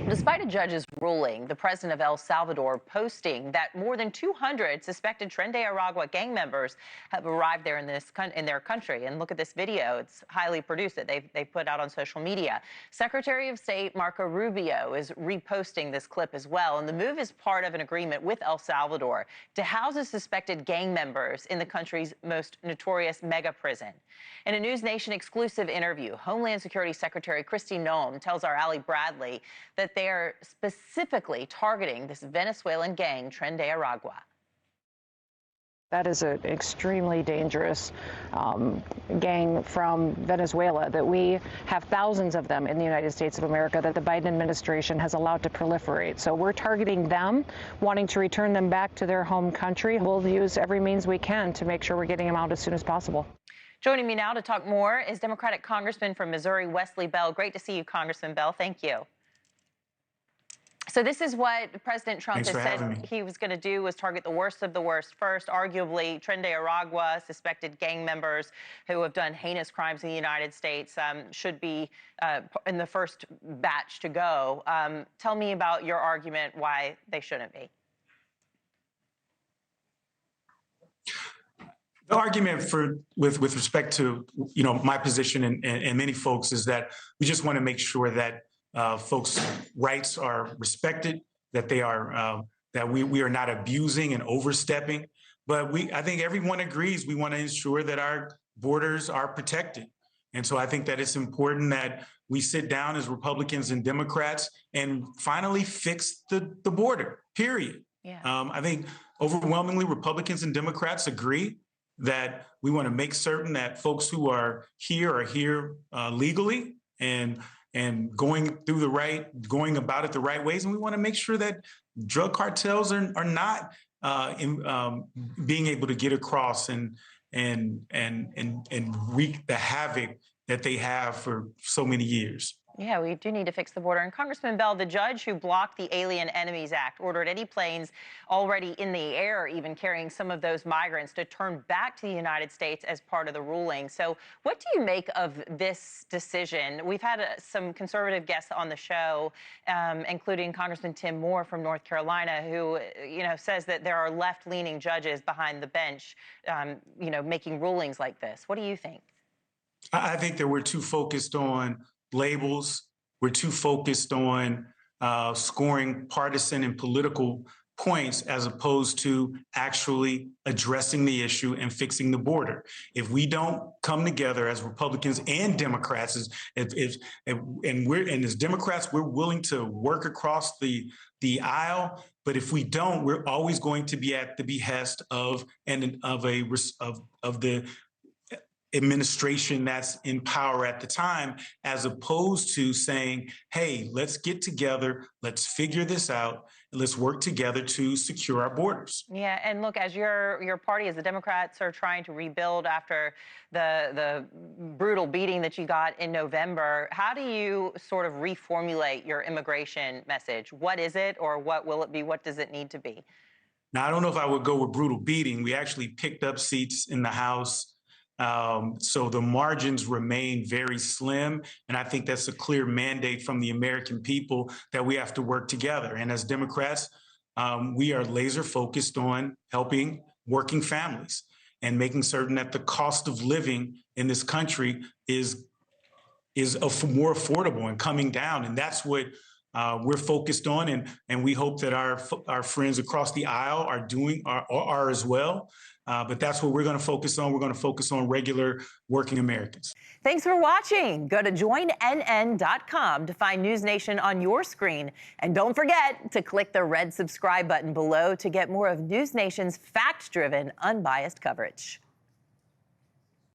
Despite a judge's ruling, the president of El Salvador posting that more than 200 suspected Tren de Aragua gang members have arrived there in their country. And look at this video. It's highly produced that they put out on social media. Secretary of State Marco Rubio is reposting this clip as well. And the move is part of an agreement with El Salvador to house the suspected gang members in the country's most notorious mega prison. In a NewsNation exclusive interview, Homeland Security Secretary Kristi Noem tells our Ali Bradley that they are specifically targeting this Venezuelan gang, Tren de Aragua. That is an extremely dangerous gang from Venezuela that we have thousands of them in the United States of America that the Biden administration has allowed to proliferate. So we're targeting them, wanting to return them back to their home country. We'll use every means we can to make sure we're getting them out as soon as possible. Joining me now to talk more is Democratic Congressman from Missouri, Wesley Bell. Great to see you, Congressman Bell. Thank you. So this is what President Trump has said he was going to do, was target the worst of the worst first. Arguably, Tren de Aragua, suspected gang members who have done heinous crimes in the United States, should be in the first batch to go. Tell me about your argument why they shouldn't be. The argument with respect to my position and many folks is that we just want to make sure that folks' rights are respected, that they are that we are not abusing and overstepping. But I think everyone agrees we want to ensure that our borders are protected. And so I think that it's important that we sit down as Republicans and Democrats and finally fix the border, period. Yeah. I think overwhelmingly Republicans and Democrats agree that we want to make certain that folks who are here legally and going about it the right ways. And we want to make sure that drug cartels are not being able to get across and wreak the havoc that they have for so many years. Yeah, we do need to fix the border. And Congressman Bell, the judge who blocked the Alien Enemies Act ordered any planes already in the air, even carrying some of those migrants, to turn back to the United States as part of the ruling. So what do you make of this decision? We've had some conservative guests on the show, including Congressman Tim Moore from North Carolina, who says that there are left-leaning judges behind the bench, making rulings like this. What do you think? I think that we're too focused on labels. We're too focused on scoring partisan and political points as opposed to actually addressing the issue and fixing the border. If we don't come together as Republicans and Democrats, and as Democrats, we're willing to work across the aisle. But if we don't, we're always going to be at the behest of the administration that's in power at the time, as opposed to saying, hey, let's get together, let's figure this out, and let's work together to secure our borders. Yeah, and look, as your party, as the Democrats are trying to rebuild after the brutal beating that you got in November, how do you sort of reformulate your immigration message? What is it, or what will it be? What does it need to be? Now, I don't know if I would go with brutal beating. We actually picked up seats in the House. So the margins remain very slim. And I think that's a clear mandate from the American people that we have to work together. And as Democrats, we are laser focused on helping working families and making certain that the cost of living in this country is more affordable and coming down. And that's what we're focused on. And we hope that our friends across the aisle are as well. But that's what we're going to focus on. We're going to focus on regular working Americans. Thanks for watching. Go to joinnn.com to find NewsNation on your screen. And don't forget to click the red subscribe button below to get more of NewsNation's fact-driven, unbiased coverage.